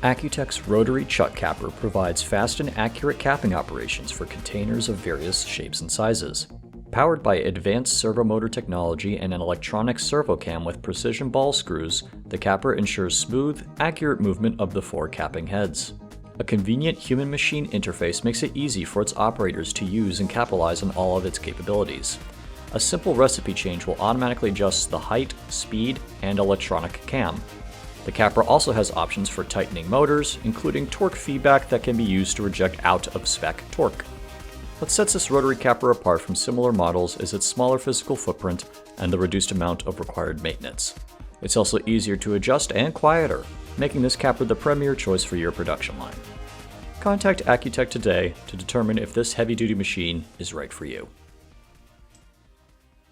Accutek's rotary chuck capper provides fast and accurate capping operations for containers of various shapes and sizes. Powered by advanced servo motor technology and an electronic servo cam with precision ball screws, the capper ensures smooth, accurate movement of the 4 capping heads. A convenient human-machine interface makes it easy for its operators to use and capitalize on all of its capabilities. A simple recipe change will automatically adjust the height, speed, and electronic cam. The capper also has options for tightening motors, including torque feedback that can be used to reject out-of-spec torque. What sets this rotary capper apart from similar models is its smaller physical footprint and the reduced amount of required maintenance. It's also easier to adjust and quieter, making this capper the premier choice for your production line. Contact Accutek today to determine if this heavy-duty machine is right for you.